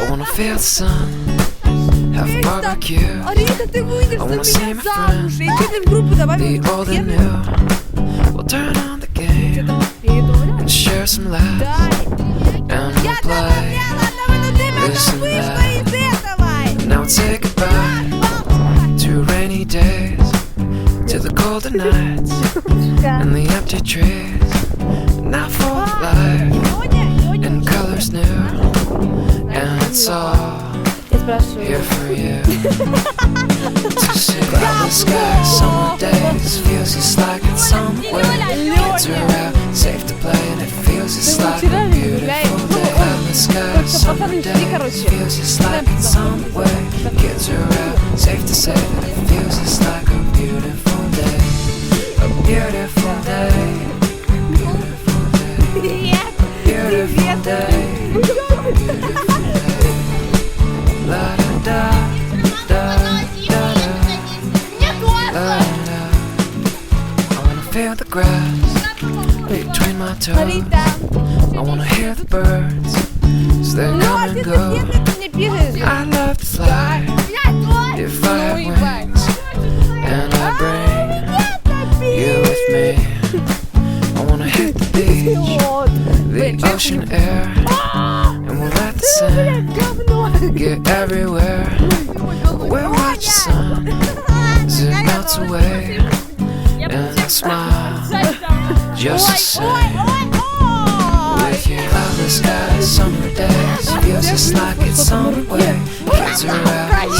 I wanna feel the sun, have a barbecue. Арита, ты выйдешь I wanna за see меня my замуж. friends, Иди ты в группу добавим. the old and new. We'll turn on the game and share some laughs, Да. and we'll Я play добавляла, но ты потом this and вышла that. из этого. Now we'll say goodbye to rainy days, to the colder nights and the empty trees. Now for life in colors new, and it's all Я спрашиваю. here for you to see. Cloudless sky, summer days, feels just like it's somewhere. Kids are out, safe to play, and it feels just like a beautiful day. Cloudless sky, summer days, feels just like it's somewhere. Kids are out, safe to say that it feels just like a beautiful day. A beautiful day. Beautiful day. Beautiful day. La da da da da da da. I wanna feel the grass between my toes. Арита. I wanna hear the birds as they Ну, come а and ты go. ты мне пишешь. I love to fly if I have wings, and I bring you with me. I wanna hit the beach, Вот. the ocean air, and we'll let the sand get everywhere. We'll watch the sun as it melts away, and I smile just the same. With you, cloudless skies, summer days, feels just like it's somewhere. Kids are out,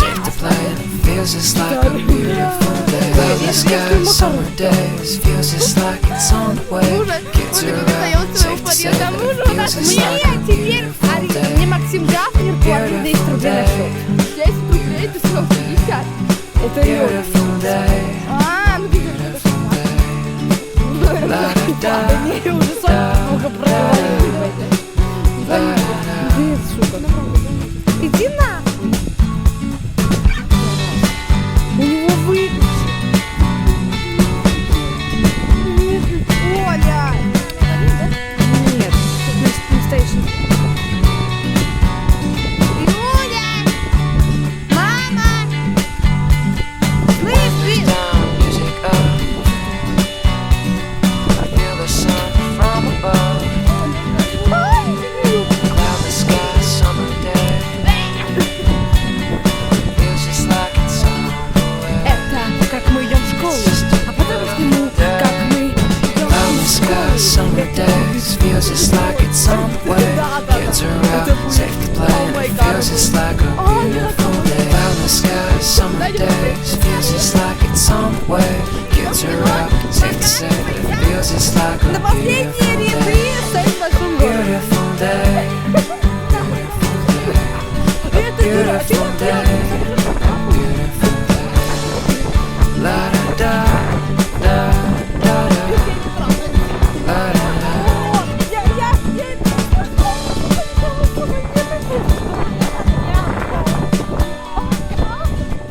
safe to play, and it feels just like a beautiful day. Cloudless skies, summer days, feels just like it's somewhere. Kids are out, safe to say that it feels just like a beautiful Арита, day. мне Максим Гафнер платит 10 рублей на счет. 10 рублей, ты сказал 50. Это ее. Beautiful day. А, ну ты La da da. не уже сколько проговорили. Иди на. У него выключи. Оля. Нет, не стоишь. Юля! Мама! Слышь, Down, music up. I feel the sun from above. Cloudless sky, summer day. Feels just like it's somewhere. это как мы идем в школу, а потом к нему, как мы Cloudless sky, summer days. Feels just like it's somewhere. Kids are out, safe to play, and it feels just like a beautiful day. Cloudless sky, summer days. Feels just like it's somewhere. Kids are out, safe to say that it feels just like на a последние beautiful ряды day. стоит в большом городе. Beautiful day. Это Beautiful day. Beautiful day. La da da da da da. La da da.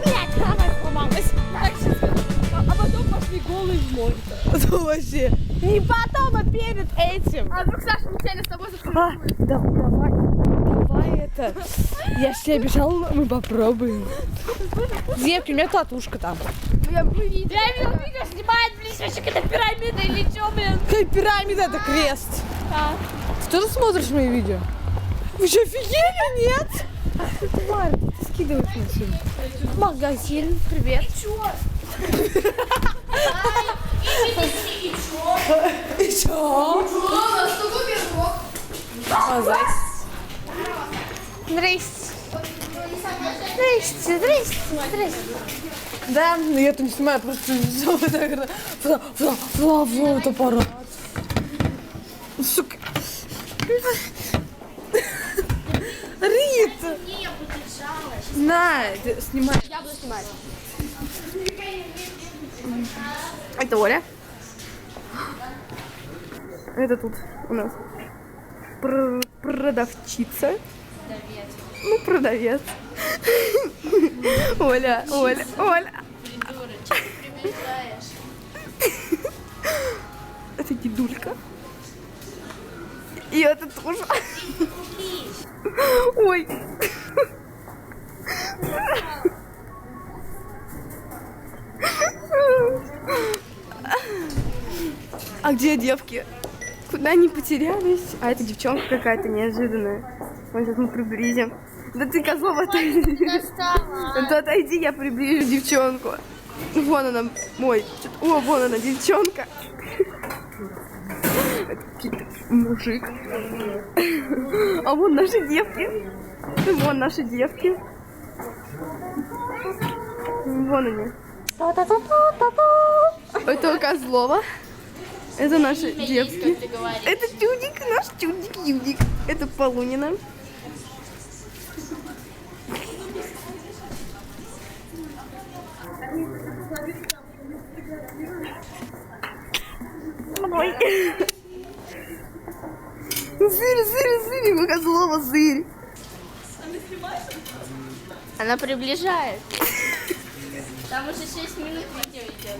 Блядь, камера сломалась. А потом пошли голые в море. Это вообще. Не потом, а перед этим. А вдруг Саша случайно с тобой зафотографирует? Давай это. Я ж тебе обещала, мы попробуем. Девки, у меня татушка там. Я видел, видео снимает, блин, вообще какая-то пирамида или чё, блин? Какая пирамида, это крест. А. Ты тоже смотришь мои видео? Вы что, офигели, нет? Марк, ты скидывай машину. Магазин, привет. И чё? А, зайц. Здрасте. Здрасте. Да, но я-то не снимаю, просто взял вот аппарат. Сука. Рита! На, снимай. Я буду снимать. Это Оля. Это тут у нас продавщица. Ну, продавец. Оля. Это дедулька. И это тоже. Ой. А где девки? Куда они потерялись? А это девчонка какая-то неожиданная. Вот сейчас мы приблизим. Да ты, Козлова, отойди. Да отойди, я приближу девчонку. Вон она, мой. О, вон она, девчонка. Это мужик. А вон наши девки. Вон наши девки. Вон они. Это Козлова. Это наши девки. Это Чудик, наш Чудик. Это Полунина. Ой. Зырь, Козлова, зырь. Она приближает. Там уже 6 минут видео идет.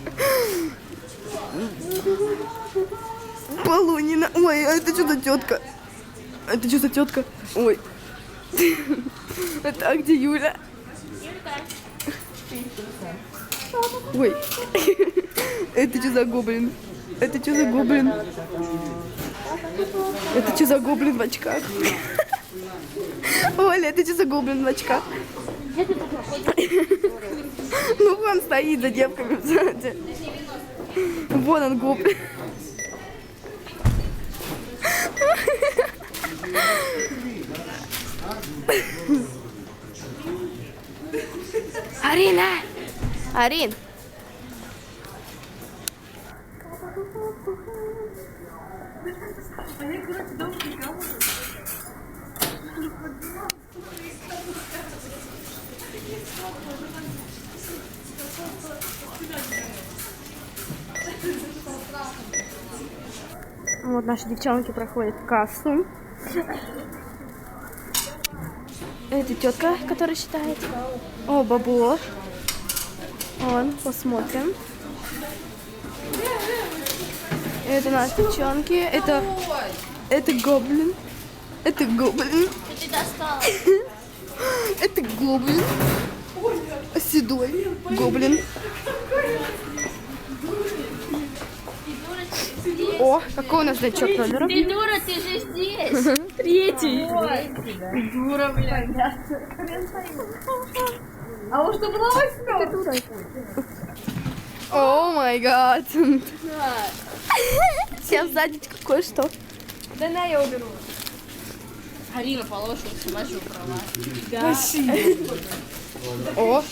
Полунина. Ой, а это что за тетка? Это что за тетка? Ой. Это, а где Юля? Ой. Это что за гоблин? Это что за гоблин? Это что за гоблин в очках? Оля, это что за гоблин в очках? Ну, он стоит за девками сзади. Вон он, гоблин. Арина! Арин. Вот наши девчонки проходят кассу. Это тетка, которая считает. О, бабло. Вон, посмотрим. Это наши девчонки. Это гоблин. Это гоблин. Ты достала. Это гоблин. Седой гоблин. О, какой у нас значок номера? Ты дура, ты же здесь. Третий. Дура, блядь. А уж ты была 8? О май гад. Всем сзади кое-что. Да на, я уберу. Арина, положу, смажу права. О,